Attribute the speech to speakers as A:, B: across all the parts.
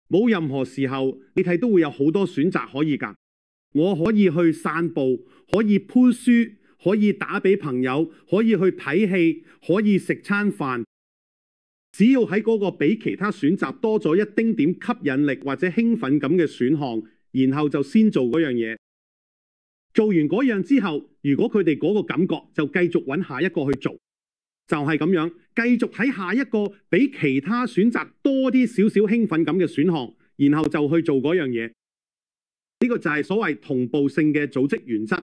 A: 冇任何時候你睇都會有好多選擇可以㗎。我可以去散步，可以鋪書，可以打俾朋友，可以去睇戲，可以食餐飯。只要喺嗰個比其他選擇多咗一丁點吸引力或者興奮感嘅選項，然後就先做嗰樣嘢。做完嗰樣之後，如果佢哋嗰個感覺就繼續揾下一個去做，就係咁樣，繼續睇下一個比其他選擇多啲少少興奮感嘅選項，然後就去做嗰樣嘢。呢個就係所謂同步性嘅組織原則。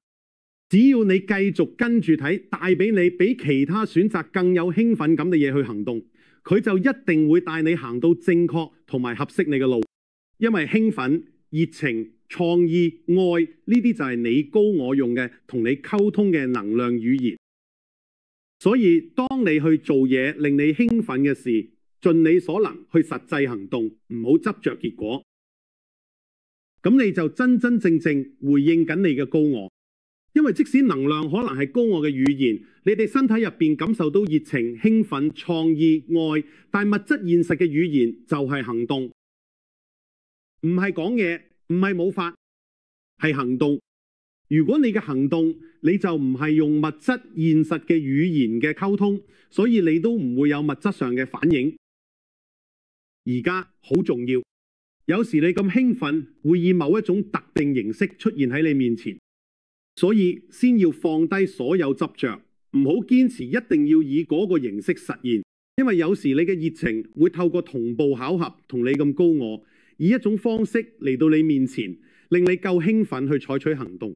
A: 只要你繼續跟住睇，帶俾你比其他選擇更有興奮感嘅嘢去行動，佢就一定會帶你行到正確同埋合適你嘅路。因為興奮、熱情、創意、愛呢啲就係你高我用嘅同你溝通嘅能量語言。所以當你去做嘢令你興奮嘅事，盡你所能去實際行動，唔好執着結果。咁你就真真正正回應緊你嘅高我。因為即使能量可能係高我嘅語言，你哋身體入邊感受到熱情、興奮、創意、愛，但物質現實嘅語言就係行動，唔係講嘢，唔係冇法，係行動。如果你嘅行動你就唔係用物質現實嘅語言嘅溝通，所以你都唔會有物質上嘅反應。而家好重要，有時你咁興奮會以某一種特定形式出現喺你面前。所以先要放低所有執着，唔好堅持一定要以嗰個形式實現，因為有時你嘅熱情會透過同步巧合同你咁高我，以一種方式嚟到你面前，令你夠興奮去採取行動。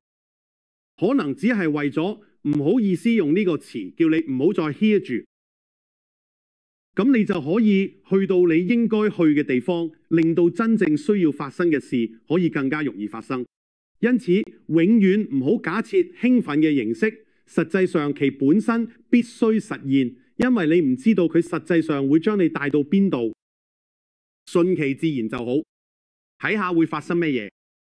A: 可能只係為咗唔好意思用呢個詞，叫你唔好再 hear 住，咁你就可以去到你應該去嘅地方，令到真正需要發生嘅事可以更加容易發生。因此，永遠唔好假設興奮嘅形式，實際上其本身必須實現，因為你唔知道佢實際上會將你帶到邊度。順其自然就好，睇下會發生咩嘢。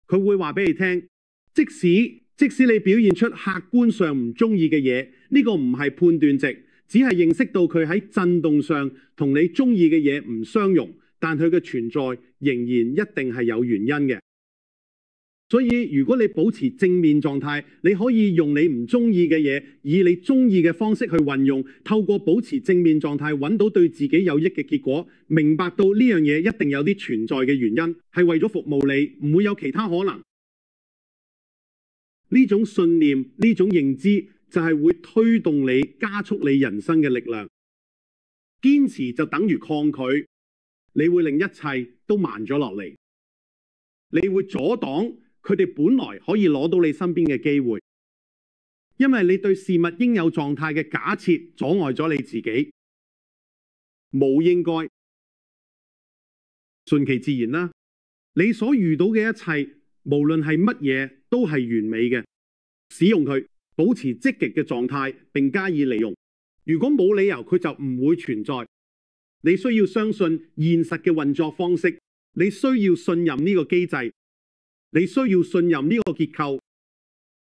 A: 佢會話俾你聽，即使你表現出客觀上唔中意嘅嘢，呢個唔係判斷值，只係認識到佢喺震動上同你中意嘅嘢唔相容，但佢嘅存在仍然一定係有原因嘅。所以如果你保持正面狀態，你可以用你唔中意嘅嘢，以你中意嘅方式去運用，透過保持正面狀態揾到對自己有益嘅結果，明白到呢樣嘢一定有啲存在嘅原因，係為咗服務你，唔會有其他可能。呢種信念，呢種認知就係會推動你，加速你人生嘅力量。堅持就等於抗拒，你會令一切都慢咗落嚟，你會阻擋佢哋本來可以攞到你身邊嘅機會，因為你對事物應有狀態嘅假設阻礙咗你自己。冇應該，順其自然啦。你所遇到嘅一切，無論係乜嘢，都係完美嘅。使用佢，保持積極嘅狀態，並加以利用。如果冇理由，佢就唔會存在。你需要相信現實嘅運作方式，你需要信任呢個機制。你需要信任呢個結構，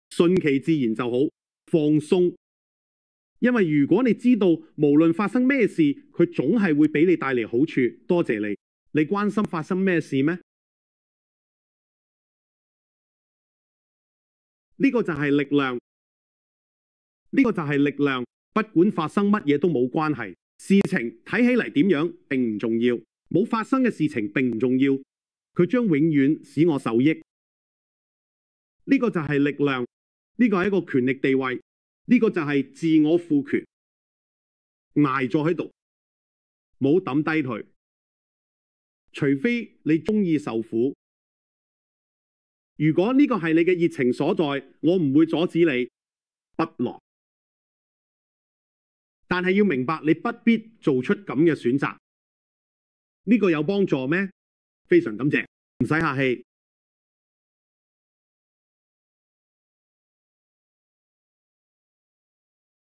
A: 順其自然就好，放鬆。因為如果你知道無論發生咩事，佢總係會俾你帶嚟好處。多謝你，你關心發生咩事咩？呢個就係力量，呢個就係力量。不管發生乜嘢都冇關係，事情睇起嚟點樣並唔重要，冇發生嘅事情並唔重要，佢將永遠使我受益。呢個就係力量，呢個係一個權力地位，呢個就係自我賦權，挨咗喺度，冇抌低佢。除非你中意受苦，如果呢個係你嘅熱情所在，我唔會阻止你不樂。但係要明白，你不必做出咁嘅選擇。呢個有幫助咩？非常感謝，唔使客氣。